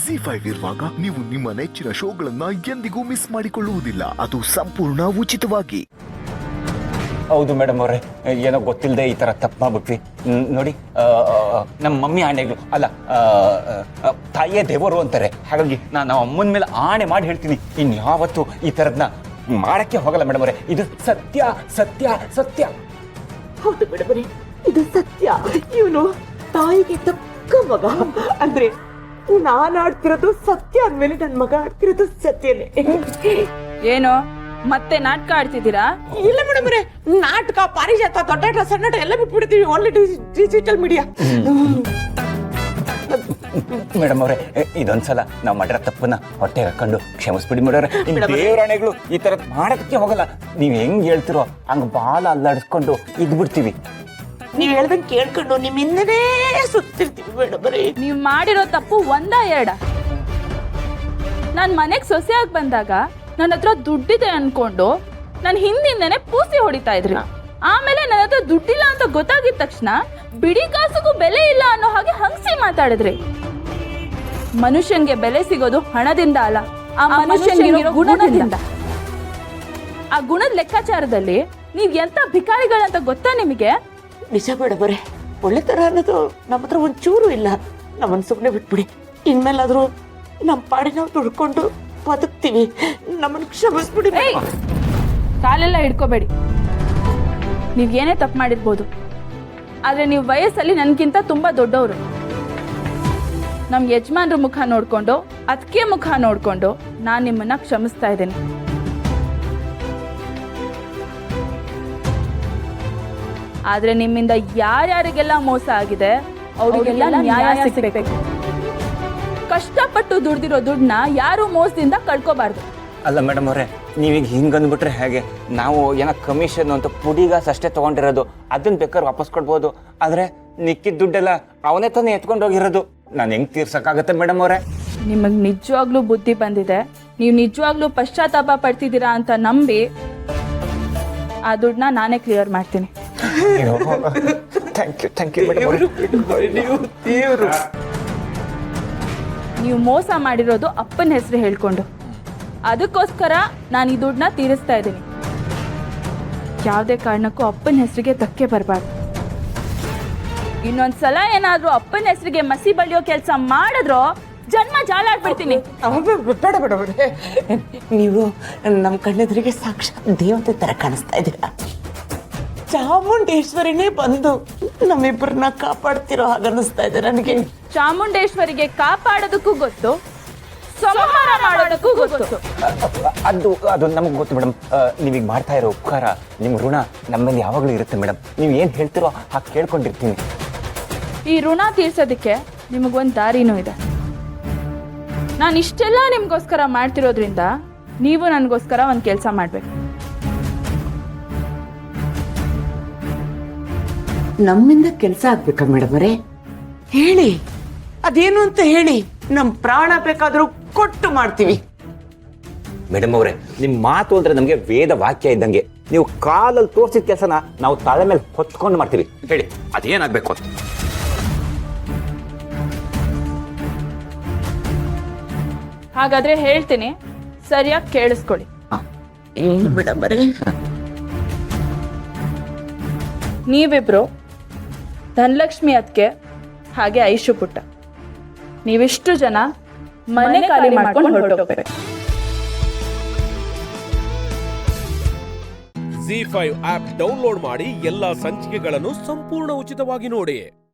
ZEE5 ಇರುವಾಗ ನೀವು ನಿಮ್ಮ ನೆಚ್ಚಿನ ಶೋಗಳನ್ನ ಎಂದಿಗೂ ಮಿಸ್ ಮಾಡಿಕೊಳ್ಳುವುದಿಲ್ಲ. ಅದು ಸಂಪೂರ್ಣ ಉಚಿತವಾಗಿ. ಹೌದು ಮೇಡಮ್ ಅವರೇ, ಏನೋ ಗೊತ್ತಿಲ್ಲದೆ ಈ ಥರ ತಪ್ಪು ಮಾಡ್ಬಿಟ್ವಿ. ನೋಡಿ, ನಮ್ಮ ಮಮ್ಮಿ ಆಣೆಗಳು ಅಲ್ಲ, ತಾಯಿಯೇ ದೇವರು ಅಂತಾರೆ. ಹಾಗಾಗಿ ನಾನು ಅಮ್ಮನ ಮೇಲೆ ಆಣೆ ಮಾಡಿ ಹೇಳ್ತೀನಿ, ಇನ್ಯಾವತ್ತು ಈ ಥರದನ್ನ ಮಾಡಕ್ಕೆ ಹೋಗಲ್ಲ ಮೇಡಮ್ ಅವರೇ. ಇದು ಸತ್ಯ ಸತ್ಯ ಸತ್ಯ. ಹೌದು ಮೇಡಮ್, ಇದು ಸತ್ಯ. ಇವನು ತಾಯಿಗೆ ತಕ್ಕ ಮಗ. ಅಂದ್ರೆ ನಾನು ಆಡ್ತಿರೋದು ಸತ್ಯ ಅಂದ್ಮೇಲೆ ನನ್ನ ಮಗ ಆಡ್ತಿರೋದು ಸತ್ಯನೇ. ಏನೋ ಮತ್ತೆ ನಾಟಕ ಆಡ್ತಿದ್ದೀರಾ? ಇಲ್ಲ ಮೇಡಮ್, ನಾಟಕ, ಪಾರಿಜಾತ, ದೊಡ್ಡ ಸಣ್ಣಟ ಎಲ್ಲ ಬಿಟ್ಬಿಡ್ತೀವಿ. Only digital media. ಮೇಡಮ್ ಅವರೇ, ಇದೊಂದ್ಸಲ ನಾವು ಮಾಡಿರೋ ತಪ್ಪನ್ನ ಹೊಟ್ಟೆ ಹಾಕೊಂಡು ಕ್ಷಮಿಸ್ಬಿಡಿ ಮೇಡವ್ರೆ. ದೇವರಾಣೆಗಳು ಈ ಥರ ಮಾಡೋದಕ್ಕೆ ಹೋಗಲ್ಲ. ನೀವು ಹೆಂಗ್ ಹೇಳ್ತಿರೋ ಹಂಗ ಬಾಲ ಅಲ್ಲಾಡಿಸ್ಕೊಂಡು ಇದ್ಬಿಡ್ತೀವಿ. ನೀವ್ ಹೇಳ್ದಂಗೆ ಕೇಳ್ಕೊಂಡು ನಿಮ್ ಹಿಂದೆನೇ ಸುತ್ತಿರ್ತೀವಿ ಮೇಡಮ್. ನೀವ್ ಮಾಡಿರೋ ತಪ್ಪು ಒಂದ ಎರಡ? ನಾನ್ ಮನೆಗ್ ಸೊಸೆಯಾಗಿ ಬಂದಾಗ ನನ್ನ ಹತ್ರ ದುಡ್ಡಿದೆ ಅನ್ಕೊಂಡು ನನ್ ಹಿಂದಿಂದನೆ ಪೂಸಿ ಹೊಡಿತಾ ಇದ್ರಿ. ಆಮೇಲೆ ನನ್ನ ಹತ್ರ ದುಡ್ಡಿಲ್ಲ ಅಂತ ಗೊತ್ತಾಗಿದ ತಕ್ಷಣ ಬಿಡಿ ಕಾಸಿಗೂ ಬೆಲೆ ಇಲ್ಲ ಅನ್ನೋ ಹಾಗೆ ಹಂಗಸಿ ಮಾತಾಡಿದ್ರಿ. ಮನುಷ್ಯನ್ಗೆ ಬೆಲೆ ಸಿಗೋದು ಹಣದಿಂದ ಅಲ್ಲ, ಆ ಮನುಷ್ಯನಿರೋ ಗುಣದಿಂದ. ಆ ಗುಣದ ಲೆಕ್ಕಾಚಾರದಲ್ಲಿ ನೀವ್ ಎಂತ ಭಿಕಾರಿಗಳಂತ ಗೊತ್ತಾ ನಿಮಗೆ? ನಿಜ ಮೇಡಮ್, ಒಳ್ಳೆತನ ಅನ್ನೋದು ನಮ್ಮ ಹತ್ರ ಒಂಚೂರು ಇಲ್ಲ. ನಮ್ಮನ್ನು ಸುಮ್ಮನೆ ಬಿಟ್ಬಿಡಿ. ಇನ್ಮೇಲಾದ್ರೂ ನಮ್ಮ ಪಾಡಿ ನಾವು ದುಡ್ಕೊಂಡು ಬದುಕ್ತೀವಿ. ನಮ್ಮನ್ನು ಕ್ಷಮಿಸ್ಬಿಡಿ. ಕಾಲೆಲ್ಲ ಹಿಡ್ಕೋಬೇಡಿ. ನೀವ್ ಏನೇ ತಪ್ಪು ಮಾಡಿರ್ಬೋದು, ಆದ್ರೆ ನೀವು ವಯಸ್ಸಲ್ಲಿ ನನ್ಗಿಂತ ತುಂಬಾ ದೊಡ್ಡವರು. ನಮ್ ಯಜಮಾನ್ರ ಮುಖ ನೋಡ್ಕೊಂಡು, ಅದಕ್ಕೆ ಮುಖ ನೋಡ್ಕೊಂಡು ನಾನ್ ನಿಮ್ಮನ್ನ ಕ್ಷಮಿಸ್ತಾ ಇದ್ದೇನೆ. ಆದ್ರೆ ನಿಮ್ಮಿಂದ ಯಾರ್ಯಾರಿಗೆಲ್ಲ ಮೋಸ ಆಗಿದೆ ಅವರಿಗೆಲ್ಲ ನ್ಯಾಯ ಸಿಗಬೇಕು. ಕಷ್ಟಪಟ್ಟು ದುಡ್ದಿರೋ ದುಡ್ಡನ್ನ ಯಾರು ಮೋಸದಿಂದ ಕಳ್ಕೋಬಾರ್ದು. ಅಲ್ಲ ಮೇಡಮ್ ಅವರೇ, ನೀವೀಗ ಹಿಂಗಂದ್ಬಿಟ್ರೆ ಹೇಗೆ? ನಾವು ಏನೋ ಕಮಿಷನ್ ಅಂತ ಪುಡಿಗಾಸ್ ಅಷ್ಟೇ ತಗೊಂಡಿರೋದು, ಅದನ್ನ ಬೇಕಾದ್ರೆ ವಾಪಸ್ ಕೊಡ್ಬೋದು. ಆದ್ರೆ ನಿಕ್ಕಿದ ದುಡ್ಡೆಲ್ಲ ಅವನೇ ತಾನೇ ಎತ್ಕೊಂಡು ಹೋಗಿರೋದು. ನಾನು ಹೆಂಗ್ ತೀರ್ಸಕ್ಕಾಗತ್ತೆ ಮೇಡಮ್ ಅವರೇ? ನಿಮಗ್ ನಿಜವಾಗ್ಲೂ ಬುದ್ಧಿ ಬಂದಿದೆ, ನೀವು ನಿಜವಾಗ್ಲೂ ಪಶ್ಚಾತ್ತಾಪ ಪಡ್ತಿದ್ದೀರಾ ಅಂತ ನಂಬಿ ಆ ದುಡ್ಡನ್ನ ನಾನೇ ಕ್ಲಿಯರ್ ಮಾಡ್ತೀನಿ. ಥ್ಯಾಂಕ್ ಯು ಮೇಡಮ್ ಅವರೇ. ನೀವು ಮೋಸ ಮಾಡಿರೋದು ಅಪ್ಪನ ಹೆಸರು ಹೇಳ್ಕೊಂಡು, ಅದಕ್ಕೋಸ್ಕರ ನಾನು ಈ ದುಡ್ಡನ್ನ ತೀರಿಸ್ತಾ ಇದ್ದೀನಿ. ಯಾವುದೇ ಕಾರಣಕ್ಕೂ ಅಪ್ಪನ ಹೆಸರಿಗೆ ಧಕ್ಕೆ ಬರಬಾರ್ದು. ಇನ್ನೊಂದ್ಸಲ ಏನಾದ್ರೂ ಅಪ್ಪನ ಹೆಸರಿಗೆ ಮಸಿ ಬಳಿಯೋ ಕೆಲಸ ಮಾಡಿದ್ರೋ ಜನ್ಮ ಜಾಲಾಡ್ಬಿಡ್ತೀನಿ. ಬೇಡ ಮೇಡಮ್, ನೀವು ನಮ್ಮ ಕಣ್ಣೆದುರಿಗೆ ಸಾಕ್ಷಾತ್ ದೇವತೆ ತರ ಕಾಣಿಸ್ತಾ ಇದ್ದೀರಾ. ಚಾಮುಂಡೇಶ್ವರಿನೇ ಬಂದು ನಮ್ಮಿಬ್ಬರನ್ನ ಕಾಪಾಡ್ತಿರೋ ಹಾಗನ್ನಿಸ್ತಾ ಇದೆ ನನಗೆ. ಚಾಮುಂಡೇಶ್ವರಿಗೆ ಕಾಪಾಡೋದಕ್ಕೂ ಗೊತ್ತು, ಸಂಹಾರ ಮಾಡೋದಕ್ಕೂ ಗೊತ್ತು. ಅದು ನಮಗೆ ಗೊತ್ತು ಮೇಡಮ್. ನೀವೀಗ ಮಾಡ್ತಾ ಇರೋ ಉಪಕಾರ, ನಿಮ್ಮ ಋಣ ನಮ್ಮಲ್ಲಿ ಯಾವಾಗಲೂ ಇರುತ್ತೆ ಮೇಡಮ್. ನೀವು ಏನು ಹೇಳ್ತಿರೋ ಹಾಗೆ ಕೇಳ್ಕೊಂಡಿರ್ತೀನಿ. ಈ ಋಣ ತೀರ್ಸೋದಕ್ಕೆ ನಿಮಗೊಂದು ದಾರಿನೂ ಇದೆ. ನಾನು ಇಷ್ಟೆಲ್ಲ ನಿಮ್ಗೋಸ್ಕರ ಮಾಡ್ತಿರೋದ್ರಿಂದ ನೀವು ನನಗೋಸ್ಕರ ಒಂದು ಕೆಲಸ ಮಾಡ್ಬೇಕು. ನಮ್ಮಿಂದ ಕೆಲಸ ಆಗ್ಬೇಕಾ ಮೇಡಮ್ ಅವರೇ? ಹೇಳಿ, ಅದೇನು ಅಂತ ಹೇಳಿ. ನಮ್ ಪ್ರಾಣ ಬೇಕಾದ್ರೂ ಕೊಟ್ಟು ಮಾಡ್ತೀವಿ. ಮೇಡಮ್ ಅವರೇ, ನಿಮ್ಮ ಮಾತು ಅಂದ್ರೆ ನಮಗೆ ವೇದ ವಾಕ್ಯ ಇದ್ದಂಗೆ. ನೀವು ಕಾಲಲ್ಲಿ ತೋರಿಸಿದ ಕೆಲಸನ ನಾವು ತಲೆ ಮೇಲೆ ಹೊತ್ಕೊಂಡು ಮಾಡ್ತೀವಿ. ಹೇಳಿ, ಅದೇನಾಗಬೇಕು ಅಂತ. ಹಾಗಾದ್ರೆ ಹೇಳ್ತೀನಿ, ಸರಿಯಾಗಿ ಕೇಳಿಸ್ಕೊಳ್ಳಿ. ಏನು ಮೇಡಮ್ ಅವರೇ? ನೀವಿಬ್ರು ಧನಲಕ್ಷ್ಮಿ ಅದ್ಕೆ ಹಾಗೆ ಐಶು ಪುಟ್ಟ, ನೀವಿಷ್ಟು ಜನ ಮನೆ ಖಾಲಿ ಮಾಡ್ಕೊಂಡು ಹೊರಟೋಗ್ಬೇಕು. ZEE5 ಆಪ್ ಡೌನ್ಲೋಡ್ ಮಾಡಿ ಎಲ್ಲಾ ಸಂಚಿಕೆಗಳನ್ನು ಸಂಪೂರ್ಣ ಉಚಿತವಾಗಿ ನೋಡಿ.